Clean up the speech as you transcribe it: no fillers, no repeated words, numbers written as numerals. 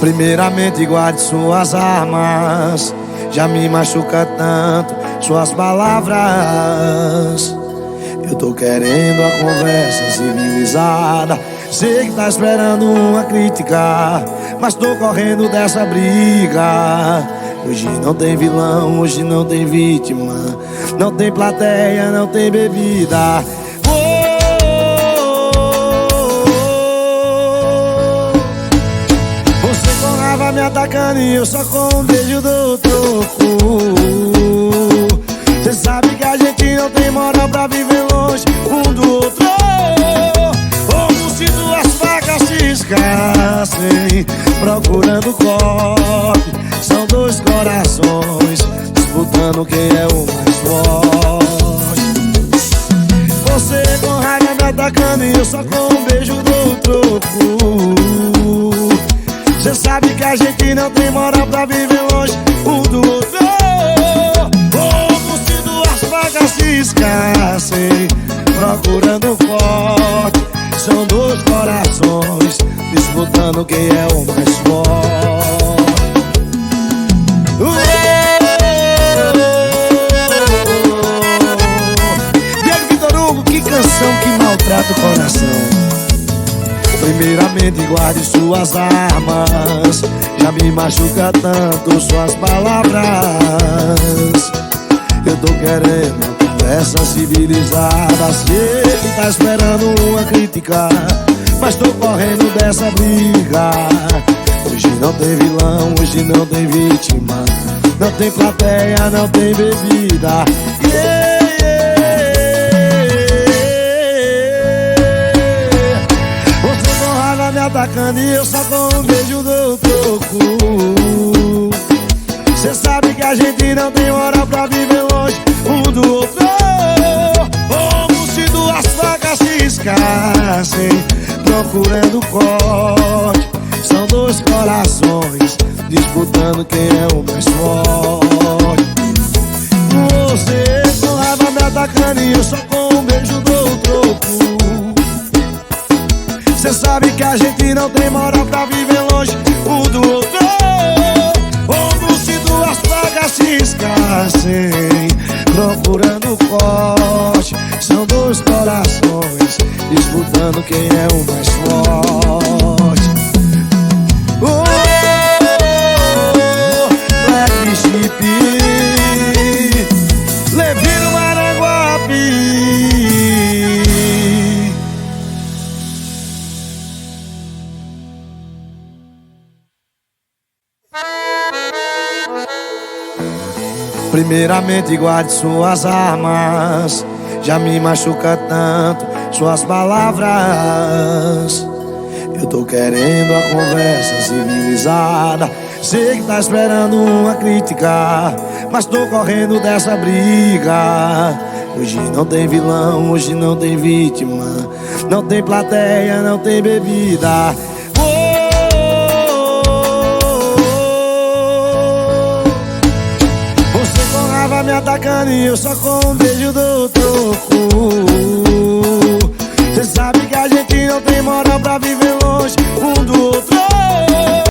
Primeiramente guarde suas armas. Já me machuca tanto suas palavras. Eu tô querendo a conversa civilizada. Sei que tá esperando uma crítica, mas tô correndo dessa briga. Hoje não tem vilão, hoje não tem vítima. Não tem plateia, não tem bebida. Você com raiva me atacando e eu só com um beijo dou troco. Cê sabe que a gente não tem moral pra viver longe um do outro. Como se duas facas ciscassem, procurando corte. São dois corações disputando quem é o mais forte. Você com raiva me atacando e eu só com um beijo dou troco. Cê sabe que a gente não tem moral pra viver longe um do outro. Como se duas facas ciscassem, procurando forte. São dois corações disputando quem é o mais forte. Diego Vitor Hugo, que canção que maltrata o coração. Primeiramente guarde suas armas. Já me machuca tanto suas palavras. Eu tô querendo uma conversa civilizada. Sei que tá esperando uma crítica, mas tô correndo dessa briga. Hoje não tem vilão, hoje não tem vítima. Não tem plateia, não tem bebida. Você com raiva me atacando e eu só com um beijo dou troco. Cê sabe que a gente não tem moral pra viver longe um do outro. Como se duas facas ciscassem, procurando corte. São dois corações disputando quem é o mais forte. Você com raiva me atacando e eu só com um beijo dou troco. Cê sabe que a gente não tem moral pra viver longe um do outro. Como se duas facas ciscassem, procurando corte. São dois corações disputando quem é o mais forte. Black Sheep, Levino Maranguape. Primeiramente guarde suas armas. Já me machuca tanto suas palavras. Eu tô querendo a conversa civilizada. Sei que tá esperando uma crítica, mas tô correndo dessa briga. Hoje não tem vilão, hoje não tem vítima. Não tem plateia, não tem bebida. Você com raiva me atacando e eu só com um beijo dou troco. Cê sabe que a gente não tem moral pra viver longe um do outro.